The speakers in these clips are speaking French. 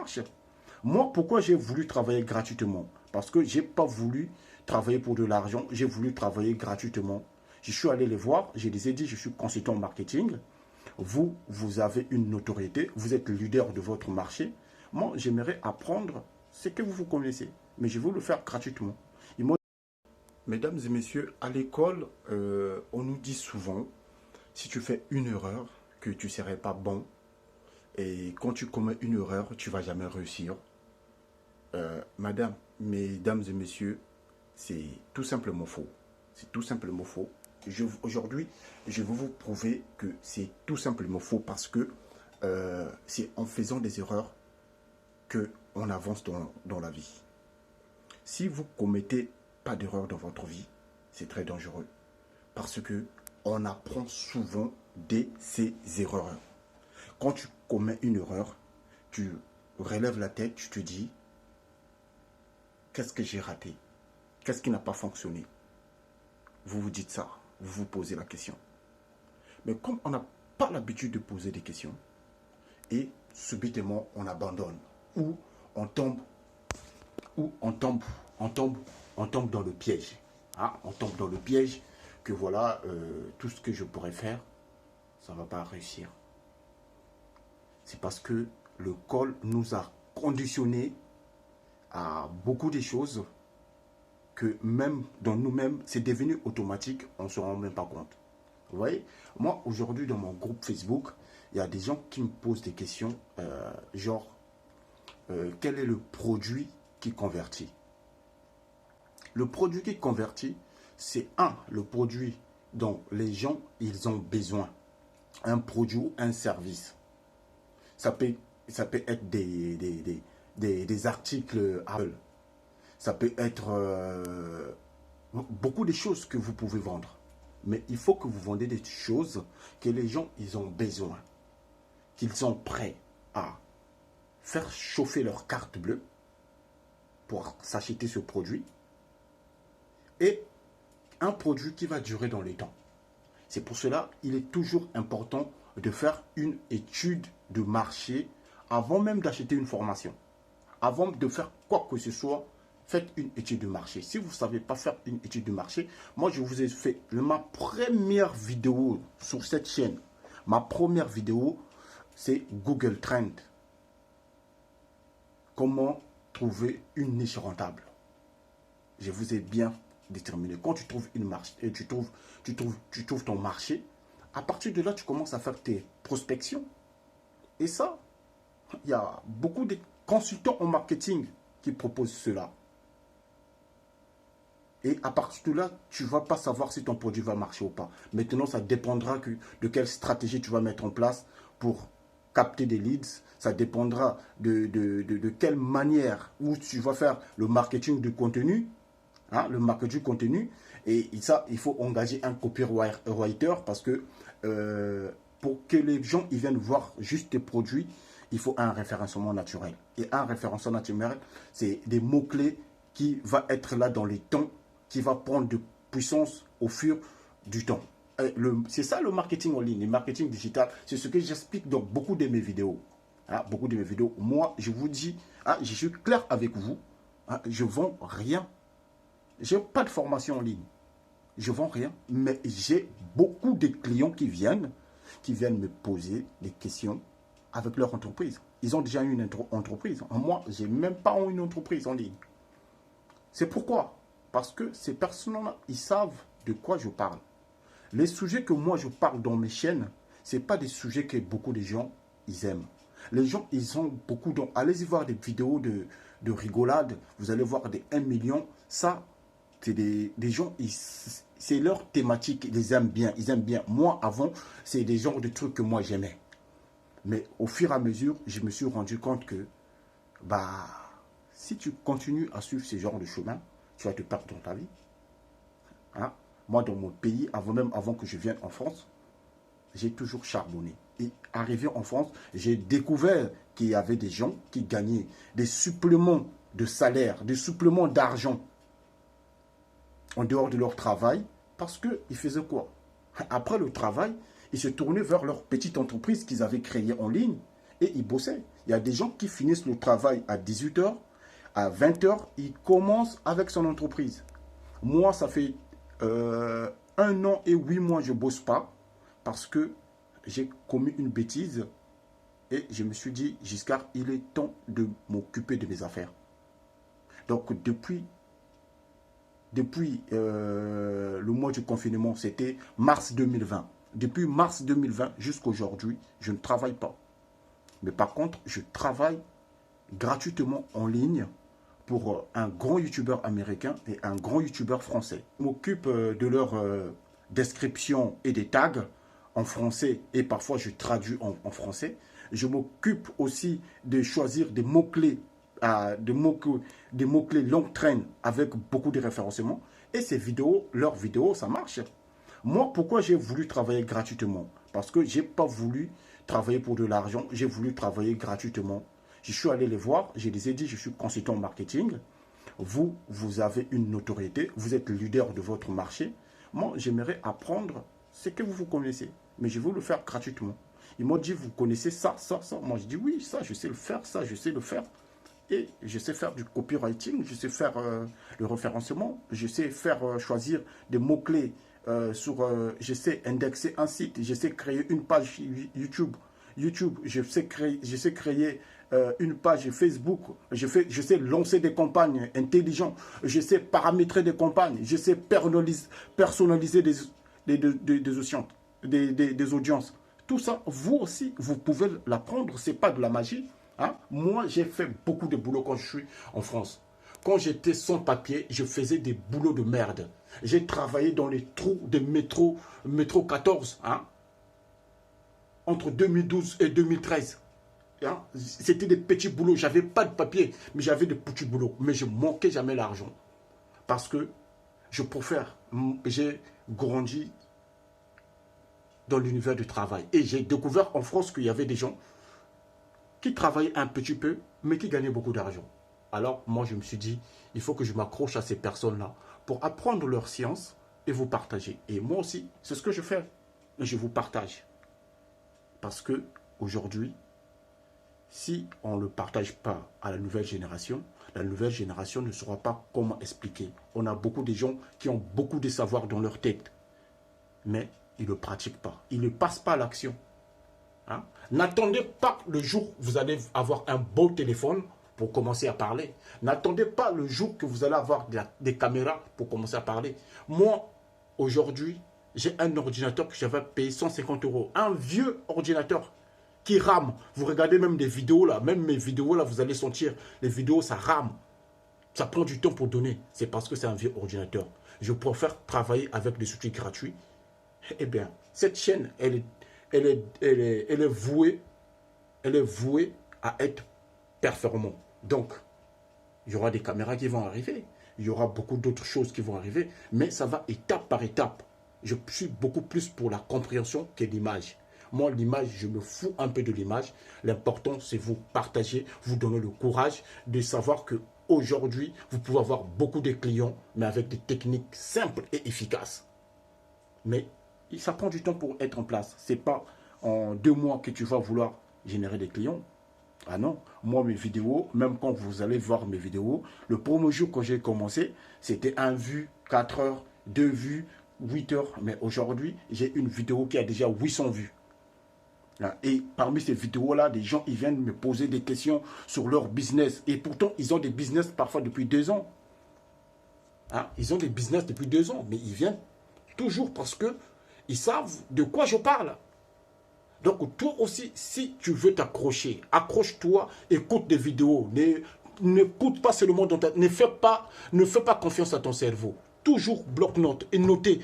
marche. Moi, pourquoi j'ai voulu travailler gratuitement? Parce que je n'ai pas voulu travailler pour de l'argent, j'ai voulu travailler gratuitement. Je suis allé les voir, je les ai dit, je suis consultant en marketing. Vous, vous avez une notoriété, vous êtes leader de votre marché. Moi, j'aimerais apprendre ce que vous connaissez, mais je veux le faire gratuitement. Mesdames et messieurs, à l'école, on nous dit souvent, si tu fais une erreur, que tu ne serais pas bon. Et quand tu commets une erreur, tu ne vas jamais réussir. Mesdames et messieurs, c'est tout simplement faux. C'est tout simplement faux. Aujourd'hui, je vais vous prouver que c'est tout simplement faux parce que c'est en faisant des erreurs qu'on avance dans la vie. Si vous commettez pas d'erreur dans votre vie, c'est très dangereux parce que on apprend souvent de ces erreurs. Quand tu commets une erreur, tu relèves la tête, tu te dis, qu'est-ce que j'ai raté? Qu'est-ce qui n'a pas fonctionné? Vous vous dites ça, vous vous posez la question. Mais comme on n'a pas l'habitude de poser des questions, et subitement on abandonne, ou on tombe dans le piège. Hein? On tombe dans le piège que voilà, tout ce que je pourrais faire, ça ne va pas réussir. C'est parce que le col nous a conditionnés à beaucoup de choses que même dans nous-mêmes, c'est devenu automatique, on ne se rend même pas compte. Vous voyez, moi aujourd'hui dans mon groupe Facebook, il y a des gens qui me posent des questions genre, quel est le produit qui convertit? Le produit qui convertit, c'est le produit dont les gens, ils ont besoin. Un produit ou un service. Ça peut être des articles Apple. Ça peut être beaucoup de choses que vous pouvez vendre. Mais il faut que vous vendez des choses que les gens, ils ont besoin. Qu'ils sont prêts à faire chauffer leur carte bleue pour s'acheter ce produit. Et un produit qui va durer dans le temps. C'est pour cela qu'il est toujours important de faire une étude de marché avant même d'acheter une formation. Avant de faire quoi que ce soit, faites une étude de marché. Si vous ne savez pas faire une étude de marché, moi je vous ai fait ma première vidéo sur cette chaîne. Ma première vidéo, c'est Google Trend. Comment trouver une niche rentable. Je vous ai bien déterminé. Quand tu trouves une marche, tu trouves ton marché, à partir de là, tu commences à faire tes prospections. Et ça, il y a beaucoup de consultants en marketing qui proposent cela. Et à partir de là, tu ne vas pas savoir si ton produit va marcher ou pas. Maintenant, ça dépendra de quelle stratégie tu vas mettre en place pour capter des leads. Ça dépendra de quelle manière où tu vas faire le marketing du contenu. Hein, le marketing du contenu. Et ça, il faut engager un copywriter parce que pour que les gens ils viennent voir juste tes produits, il faut un référencement naturel. Et un référencement naturel, c'est des mots-clés qui vont être là dans les temps, qui va prendre de puissance au fur du temps. C'est ça le marketing en ligne, le marketing digital. C'est ce que j'explique dans beaucoup de mes vidéos. Hein, beaucoup de mes vidéos. Moi, je vous dis, hein, je suis clair avec vous. Hein, je ne vends rien. Je n'ai pas de formation en ligne. Je ne vends rien. Mais j'ai beaucoup de clients qui viennent me poser des questions avec leur entreprise. Ils ont déjà une entreprise. Moi, je n'ai même pas une entreprise en ligne. C'est pourquoi? Parce que ces personnes-là, ils savent de quoi je parle. Les sujets que moi je parle dans mes chaînes, ce n'est pas des sujets que beaucoup de gens, ils aiment. Les gens, ils ont beaucoup de... Allez-y voir des vidéos de rigolade. Vous allez voir des 1 million. Ça, c'est des gens, c'est leur thématique. Ils aiment bien. Ils aiment bien. Moi, avant, c'est des genres de trucs que moi j'aimais. Mais au fur et à mesure, je me suis rendu compte que, si tu continues à suivre ce genre de chemin, tu vas te perdre dans ta vie. Hein? Moi, dans mon pays, avant que je vienne en France, j'ai toujours charbonné. Et arrivé en France, j'ai découvert qu'il y avait des gens qui gagnaient des suppléments de salaire, des suppléments d'argent en dehors de leur travail, parce qu'ils faisaient quoi? Après le travail, ils se tournaient vers leur petite entreprise qu'ils avaient créée en ligne et ils bossaient. Il y a des gens qui finissent le travail à 18 h, à 20 h, ils commencent avec son entreprise. Moi, ça fait 1 an et 8 mois, je ne bosse pas parce que j'ai commis une bêtise et je me suis dit, Giscard, il est temps de m'occuper de mes affaires. Donc, depuis le mois du confinement, c'était mars 2020. Depuis mars 2020 jusqu'à aujourd'hui, je ne travaille pas. Mais par contre, je travaille gratuitement en ligne pour un grand youtubeur américain et un grand youtubeur français. Je m'occupe de leur description et des tags en français et parfois je traduis en français. Je m'occupe aussi de choisir des mots-clés, des mots-clés longue traîne avec beaucoup de référencements. Et ces vidéos, leurs vidéos, ça marche. Moi, pourquoi j'ai voulu travailler gratuitement? Parce que je n'ai pas voulu travailler pour de l'argent, j'ai voulu travailler gratuitement. Je suis allé les voir, je les ai dit, je suis consultant marketing. Vous, vous avez une notoriété, vous êtes leader de votre marché. Moi, j'aimerais apprendre ce que vous connaissez, mais je veux le faire gratuitement. Ils m'ont dit, vous connaissez ça, ça, ça. Moi, je dis, oui, ça, je sais le faire, ça, je sais le faire. Et je sais faire du copywriting, je sais faire le référencement, je sais faire choisir des mots-clés. Je sais indexer un site, je sais créer une page YouTube, je sais créer une page Facebook, je sais lancer des campagnes intelligentes, je sais paramétrer des campagnes, je sais personnaliser des audiences. Tout ça, vous aussi, vous pouvez l'apprendre, ce n'est pas de la magie. Hein? Moi, j'ai fait beaucoup de boulot quand je suis en France. Quand j'étais sans papier, je faisais des boulots de merde. J'ai travaillé dans les trous de métro 14, hein, entre 2012 et 2013. Hein. C'était des petits boulots. Je n'avais pas de papier, mais j'avais des petits boulots. Mais je ne manquais jamais l'argent. Parce que je préfère, j'ai grandi dans l'univers du travail. Et j'ai découvert en France qu'il y avait des gens qui travaillaient un petit peu, mais qui gagnaient beaucoup d'argent. Alors, moi, je me suis dit, il faut que je m'accroche à ces personnes-là pour apprendre leur science et vous partager. Et moi aussi, c'est ce que je fais. Je vous partage. Parce que aujourd'hui, si on ne le partage pas à la nouvelle génération ne saura pas comment expliquer. On a beaucoup de gens qui ont beaucoup de savoir dans leur tête, mais ils ne le pratiquent pas. Ils ne passent pas à l'action. Hein? N'attendez pas le jour où vous allez avoir un beau téléphone pour commencer à parler. N'attendez pas le jour que vous allez avoir des caméras pour commencer à parler. Moi, aujourd'hui, j'ai un ordinateur que j'avais payé 150 €. Un vieux ordinateur qui rame. Vous regardez même des vidéos là, même mes vidéos là, vous allez sentir, les vidéos ça rame. Ça prend du temps pour donner. C'est parce que c'est un vieux ordinateur. Je préfère travailler avec des outils gratuits. Eh bien, cette chaîne, elle est vouée à être performante. Donc, il y aura des caméras qui vont arriver. Il y aura beaucoup d'autres choses qui vont arriver. Mais ça va étape par étape. Je suis beaucoup plus pour la compréhension que l'image. Moi, l'image, je me fous un peu de l'image. L'important, c'est vous partager, vous donner le courage de savoir qu'aujourd'hui, vous pouvez avoir beaucoup de clients, mais avec des techniques simples et efficaces. Mais ça prend du temps pour être en place. Ce n'est pas en 2 mois que tu vas vouloir générer des clients. Ah non, moi mes vidéos, même quand vous allez voir mes vidéos, le premier jour quand j'ai commencé, c'était 1 vue, 4 heures, 2 vues, 8 heures. Mais aujourd'hui, j'ai une vidéo qui a déjà 800 vues. Et parmi ces vidéos-là, des gens ils viennent me poser des questions sur leur business. Et pourtant, ils ont des business parfois depuis 2 ans. Hein? Ils ont des business depuis 2 ans, mais ils viennent toujours parce qu'ils savent de quoi je parle. Donc, toi aussi, si tu veux t'accrocher, accroche-toi, écoute des vidéos. N'écoute pas seulement dans ta... Ne fais pas confiance à ton cerveau. Toujours bloc-notes et noter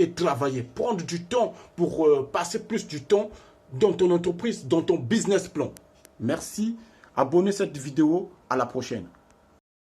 et travailler. Prendre du temps pour passer plus du temps dans ton entreprise, dans ton business plan. Merci. Abonnez cette vidéo. À la prochaine.